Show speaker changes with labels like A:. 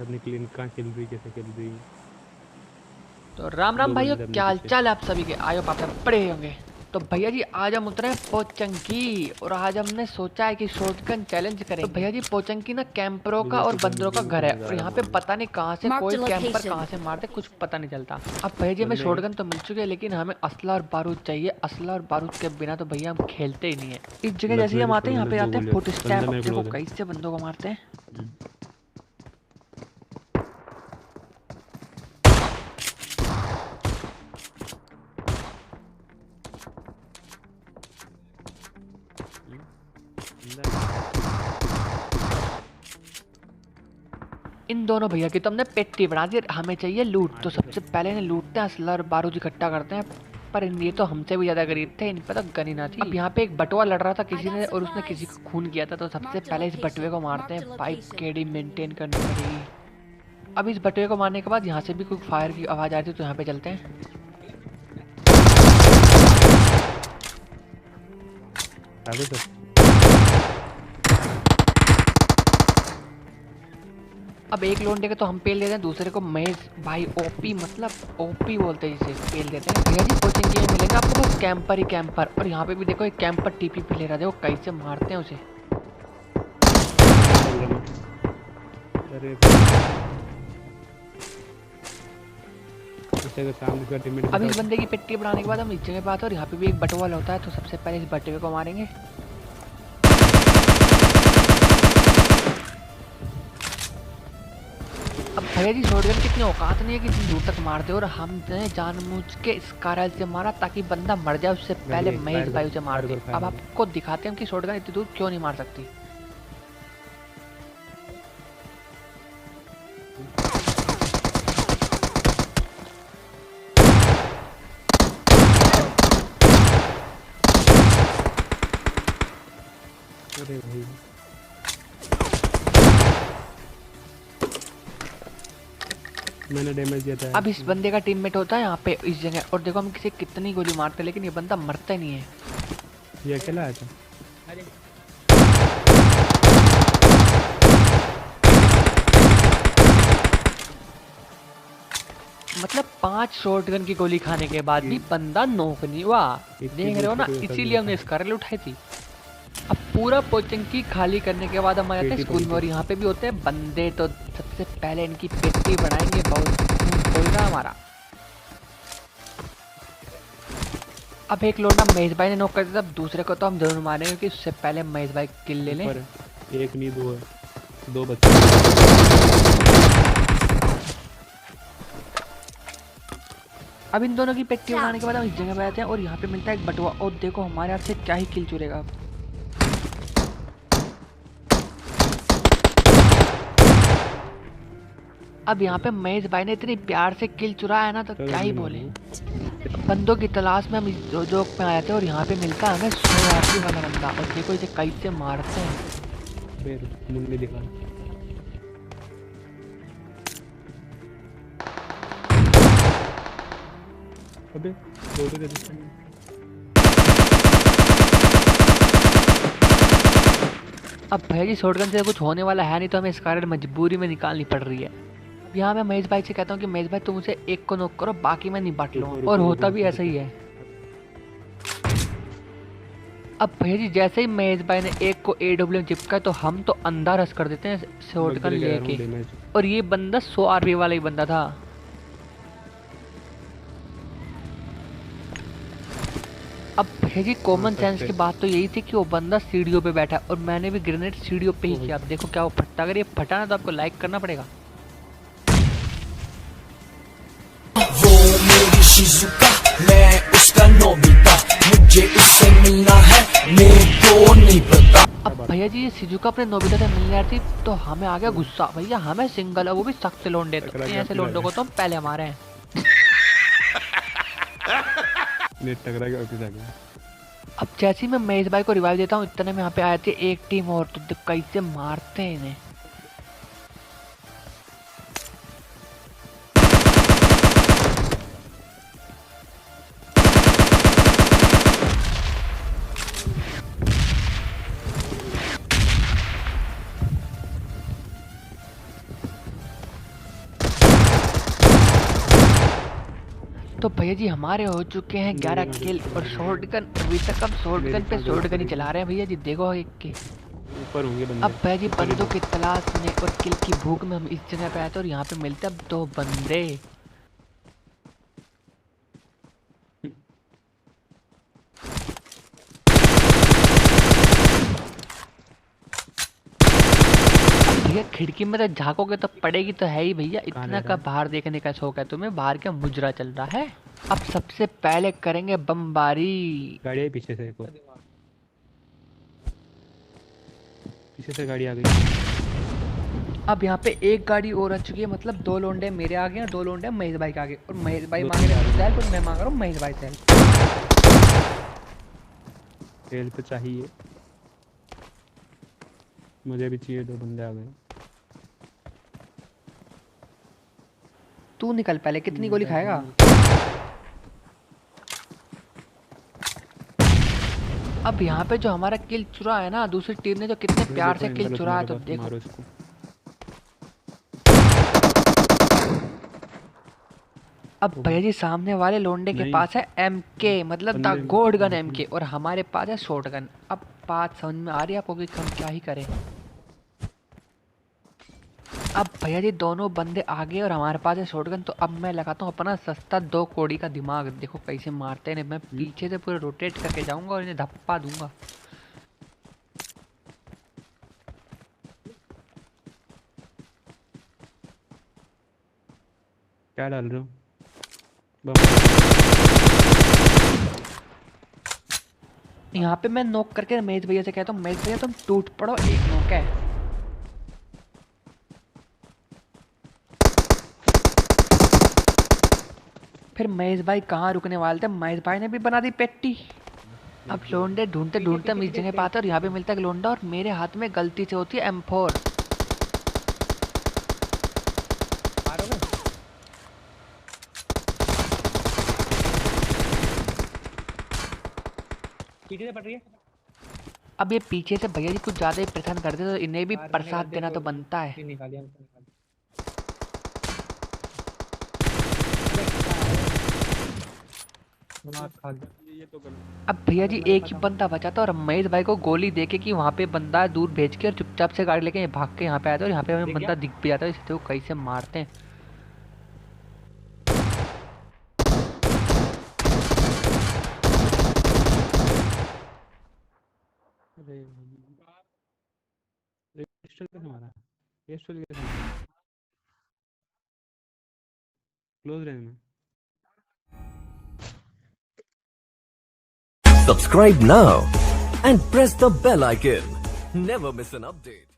A: अपनी क्लीन कहाँ खेल रही, कैसे खेल रही।
B: तो राम राम
A: दो
B: भाइयों,
A: बंदे अपने
B: क्या हाल
A: पीछे।
B: चाल है आप सभी के। आयो पाप में पड़े होंगे। तो भैया जी आज हम उतरे हैं पोचंकी और आज हमने सोचा है कि शॉटगन चैलेंज करेंगे। तो भैया जी पोचंकी ना कैंपरों का और बंदरों का घर है और यहाँ पे पता नहीं कहाँ से
C: Marked
B: कोई
C: a
B: कैंपर
C: location.
B: कहाँ से मारते कुछ पता नहीं चलता। अब भैया जी हमें
A: बंदे
B: शॉटगन तो मिल चुके हैं लेकिन हमें असला और बारूद चाहिए। असला और बारूद के बिना तो भैया हम खेलते ही नहीं है। इस जगह
A: लत
B: जैसे ही
A: मेरे
B: हम
A: को
B: आते
A: छोड़,
B: हैं यहाँ
A: मैंने
B: पे
A: दो
B: आते हैं
A: गोलियां।
B: फुट
A: बंदा
B: स्टेप। अब
A: मेरे को
B: देखो
A: क्लोज है।
B: कैसे बंदों को मारते हैं।
A: हम्म। बंदा है।
B: इन दोनों भैया की तो हमने पेटी बना दी। हमें चाहिए लूट, तो सबसे पहले इन्हें लूटते हैं, असला और बारूद इकट्ठा करते हैं। पर ये तो हमसे भी ज्यादा गरीब थे, इन पर तो गन ही ना थी। अब यहाँ पे एक बटुआ लड़ रहा था किसी ने और उसने किसी को खून किया था, तो सबसे पहले इस बटुए को मारते हैं। पाइप केडी मेंटेन करनी पड़ेगी। अब इस बटुए को मारने के बाद यहाँ से भी कोई फायर की आवाज आ रही थी, तो यहाँ पे चलते हैं।
A: आगे सर।
B: अब एक लोंडे के तो हम पेल देते हैं, दूसरे को महेश भाई ओपी, मतलब ओपी बोलते हैं जिसे, पेल देते हैं। भैया जी कोचिंग के मिलेंगे आपको बस कैंपर ही कैंपर। और यहाँ पे भी देखो एक कैंपर टीपी पे ले रहा है, देखो कैसे मारते हैं उसे।
A: अरे इससे सामने का टीममेट
B: अब
A: बताओ
B: इस
A: तो।
B: बंदे की पेट्टी बनाने के बाद हम इस जगह पे आते हैं और यहाँ पे भी एक बटुआ होता है, तो सबसे पहले इस बटुए को मारेंगे। अब भैया जी शॉटगन की इतनी औकात नहीं है कि इतनी दूर तक मार दे, और हमने जानबूझ के इस कारल से मारा ताकि बंदा मर जाए उससे पहले महेश भाई उसे मार दे। अब आपको दिखाते हैं कि शॉटगन इतनी दूर क्यों नहीं मार सकती।
A: अरे भाई मैंने डैमेज दिया था।
B: अब इस बंदे का टीममेट होता है यहाँ पे इस जगह, और देखो हम किसी कितनी गोली मारते हैं लेकिन ये बंदा मरता ही नहीं है।
A: ये अकेला आया था।
B: मतलब 5 शॉटगन की गोली खाने के बाद भी बंदा नोक नहीं हुआ। देख रहे हो ना, इसीलिए हमने स्कारल उठाई थी। अब पूरा कोचिंग की खाली करने के बाद हम आ जाते हैं स्कूल में, और यहाँ पे भी होते हैं बंदे। तो सबसे पहले इनकी पेटी बनाएंगे, बहुत खोल रहा हमारा। अब एक लोटा महेश भाई ने नॉक कर दिया, तब दूसरे को तो हम जरूर मारेंगे क्योंकि उससे पहले महेश भाई किल ले लें।
A: एक नहीं दो है, दो बच्चे।
B: अब इन दोनों की पेटी बनाने के बाद हम इस जगह पे आते हैं और यहाँ पे मिलता है एक बटुआ, और देखो हमारे हाथ से क्या ही किल चुरेगा। अब यहाँ पे महेश भाई ने इतनी प्यार से किल चुराया है ना, तो क्या ही बोले। बंदों की तलाश में हम इस जोक में आए थे और यहाँ पे मिलता है हमें सोयाबी वाला बंदा, और देखो इसे कैसे मारते हैं।
A: फिर मुंडी दिखा। अबे फोटो के दिखा।
B: अब भैया जी शॉटगन से कुछ होने वाला है नहीं, तो हमें इस कारण मजबूरी में निकालनी पड़ रही है। अब यहाँ मैं महेश भाई से कहता हूँ कि महेश भाई तुम उसे एक को नॉक करो, बाकी मैं निपट लूँगा, और होता भी ऐसा ही है। अब भैया जी जैसे ही महेश भाई ने एक को AW चिपका, तो हम तो अंधा रस कर देते हैं शॉटगन लेके। और ये बंदा 100 RP वाला ही बंदा था। अब भैया जी कॉमन सेंस की बात तो यही थी कि वो बंदा सीढ़ियों पे बैठा है और मैंने भी ग्रेनेड सीढ़ियों पे ही किया। अब देखो क्या वो फटता, अगर ये फटा ना तो आपको लाइक करना पड़ेगा।
D: वो मेरी शिजुका, मैं उसका नोबिता, मुझे उससे मिलना है, मेरे को नहीं पता।
B: अब भैया जी ये शिजुका अपने नोबिता से मिलने आई थी, तो हमें आ गया गुस्सा। भैया हमें सिंगल है, वो भी सख्त लोंडे, तो ऐसे लोंडों को तो हम पहले मारे हैं।
A: नेट टकरा के वापस आ गया।
B: अब जैसे ही मैं महेश भाई को रिवाइव देता हूँ, इतने में यहाँ पे आए थे एक टीम और, तो कैसे मारते हैं इन्हें। तो भैया जी हमारे हो चुके हैं 11 किल और शॉर्ट गन। अभी तक हम शॉर्ट गन पे शॉर्ट गन ही चला रहे हैं भैया जी, देखो एक के।
A: ऊपर होंगे बंदे।
B: अब भैया जी
A: ऊपर ही
B: बंदों
A: दो।
B: की तलाश में और किल की भूख में हम इस जगह पे आए थे और यहाँ पे मिलते अब 2 बंदे। भैया खिड़की में तो झांकोगे तो पड़ेगी तो है ही भैया, इतना
A: जा
B: का
A: रहा है?
B: बाहर देखने का शौक है तुम्हें? बाहर क्या मुजरा चल रहा है। अब सबसे पहले करेंगे बमबारी।
A: गाड़ी आई पीछे से एक और। पीछे से गाड़ी आ गई।
B: अब यहाँ पे एक गाड़ी और आ चुकी है, मतलब 2 लोंडे मेरे आगे और 2 लोंडे महेश भाई के आगे, और महेश भाई
A: दो
B: मांग रहे
A: तीन
B: हैं सेल्फ और मैं मांग रहा हूँ महेश भाई सेल्फ।
A: तेल तो चाहिए, मुझे भी चाहिए। 2 बंदे आ गए।
B: तू निकल पहले, कितनी गोली खाएगा? अब यहाँ पे जो हमारा किल चुरा है ना, दूसरी टीम ने जो कितने प्यार से किल चुरा है, तो देखो।
A: मारो इसको।
B: अब भैया जी सामने वाले लोंडे के
A: नहीं।
B: पास है MK, मतलब द
A: बंदे-
B: गोल्ड गन MK, और हमारे पास है शॉर्ट गन। अब बात समझ में आ रही है आपको कि हम क्या ही करें। अब भैया जी दोनों बंदे आगे और हमारे पास है शॉर्ट गन, तो अब मैं लगाता हूँ अपना सस्ता 2 कोड़ी का दिमाग। देखो कैसे मारते हैं, मैं पीछे से पूरे रोटेट करके जाऊंगा और इन्हें धप्पा दूंगा।
A: क्या डाल रहे हो?
B: यहाँ पे मैं नॉक करके महेश भैया से कहता हूँ, महेश भैया तुम टूट पड़ो, एक नॉक है। फिर महेश भाई कहाँ रुकने वाले थे, महेश भाई ने भी बना दी पेट्टी। अब लोंडे ढूंढते ढूंढते हम इस जगह पे आते हैं और यहाँ पे मिलता है एक लोंडा, और मेरे हाथ में गलती से होती है M4।
A: पीछे से पड़ रही है।
B: अब ये पीछे से भैया जी कुछ ज्यादा ही परेशान करते, तो इन्हें भी प्रसाद देना तो बनता है।
A: ये तो गलत।
B: अब भैया जी एक ही बंदा बचा था और महेश भाई को गोली देके कि वहाँ पे बंदा है, दूर भेज के और चुपचाप से गाड़ी लेके भाग के यहाँ पे आया था, और यहाँ पे हमें बंदा दिख भी जाता है, इससे वो कैसे मारते हैं।
A: अरे पिस्टल कैसे मारा? पिस्टल कैसे मारा? क्लोज रेंज में।
C: Subscribe now and press the bell icon. Never miss an update.